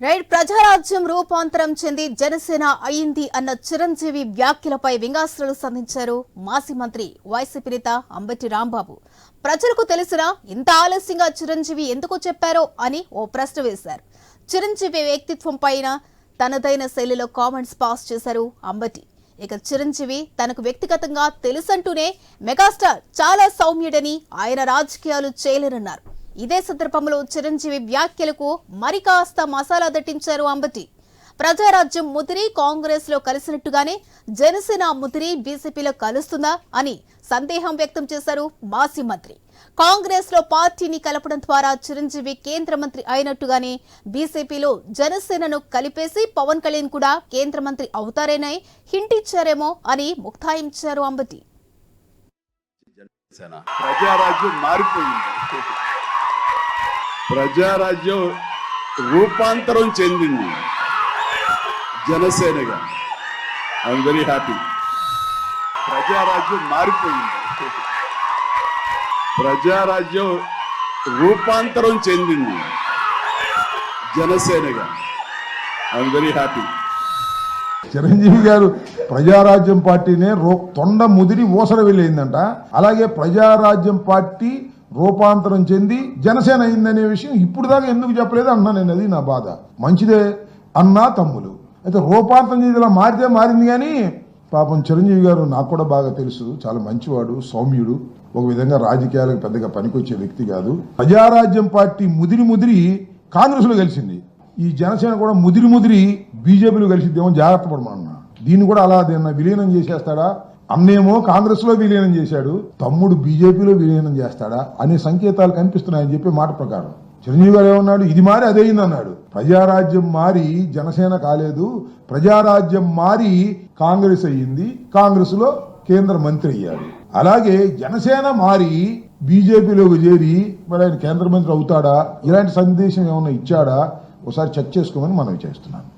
Right Prajarajyam రూపాంతరం చెంది జనసేన అయింది అన్న చిరంజీవి వ్యాఖ్యలపై వింగాస్త్రాలు సంధించారు మాజీ మంత్రి వైసీపీ నేత అంబటి రాంబాబు. ప్రజలకు తెలిసినా ఇంత ఆలస్యంగా చిరంజీవి ఎందుకు చెప్పారో అని ఓ ప్రశ్న వేశారు. చిరంజీవి వ్యక్తిత్వం పైన తనదైన శైలిలో కామెంట్స్ పాస్ చేశారు అంబటి. ఇక చిరంజీవి తనకు వ్యక్తిగతంగా తెలుసంటూనే మెగాస్టార్ చాలా సౌమ్యుడని, ఆయన రాజకీయాలు చేయలేరన్నారు. ఇదే సందర్భంలో చిరంజీవి వ్యాఖ్యలకు మరి కాస్త మసాలా దట్టించారు అంబటి. ప్రజారాజ్యం ముదిరి కాంగ్రెస్ లో కలిసినట్టుగానే జనసేన ముదిరి బీజేపీలో కలుస్తుందా అని సందేహం వ్యక్తం చేశారు మాజీ మంత్రి. కాంగ్రెస్ లో పార్టీని కలపడం ద్వారా చిరంజీవి కేంద్ర మంత్రి అయినట్టుగానే బీజేపీలో జనసేనను కలిపేసి పవన్ కళ్యాణ్ కూడా కేంద్ర మంత్రి అవుతారేనై హింట్ ఇచ్చారేమో అని ముక్తాయించారు అంబటి. ప్రజారాజ్యం మారిపోయింది. ప్రజారాజ్యం రూపాంతరం చెందింది జనసేనగా. I'm very happy. ప్రజారాజ్యం మారిపోయింది. ప్రజారాజ్యం రూపాంతరం చెందింది జనసేనగా. I'm very happy. Chiranjeevi garu Prajarajyam పార్టీనే తొండ ముదిరి ఊసర వెళ్ళిందంట. అలాగే ప్రజారాజ్యం పార్టీ రూపాంతరం చెంది జనసేన అయిందనే విషయం ఇప్పుడు దాకా ఎందుకు చెప్పలేదు అన్నా నేను. అది నా బాధ. మంచిదే అన్నా తమ్ములు. అయితే రూపాంతరం చెంది ఇలా మారింది కానీ పాపం చిరంజీవి గారు నాకు కూడా బాగా తెలుసు. చాలా మంచివాడు, సౌమ్యుడు, ఒక విధంగా రాజకీయాలకు పెద్దగా పనికొచ్చే వ్యక్తి కాదు. ప్రజారాజ్యం పార్టీ ముదిరి కాంగ్రెస్ లో కలిసింది. ఈ జనసేన కూడా ముదిరి బీజేపీలో కలిసిద్దేమో జాగ్రత్త పడమన్నా. దీన్ని కూడా అలా విలీనం చేసేస్తాడా? అన్నేమో కాంగ్రెస్ లో విలీనం చేశాడు, తమ్ముడు బీజేపీలో విలీనం చేస్తాడా అనే సంకేతాలు కనిపిస్తున్నాయని చెప్పే మాట ప్రకారం చిరంజీవి గారు ఏమన్నాడు, ఇది మారి అదేయింది అన్నాడు. ప్రజారాజ్యం మారి జనసేన కాలేదు, ప్రజారాజ్యం మారి కాంగ్రెస్ అయ్యింది, కాంగ్రెస్ లో కేంద్ర మంత్రి అయ్యాడు. అలాగే జనసేన మారి బీజేపీలోకి చేరి మరి ఆయన కేంద్ర మంత్రి అవుతాడా, ఇలాంటి సందేశం ఏమైనా ఇచ్చాడా ఒకసారి చెక్ చేసుకోమని మనం చేస్తున్నాను.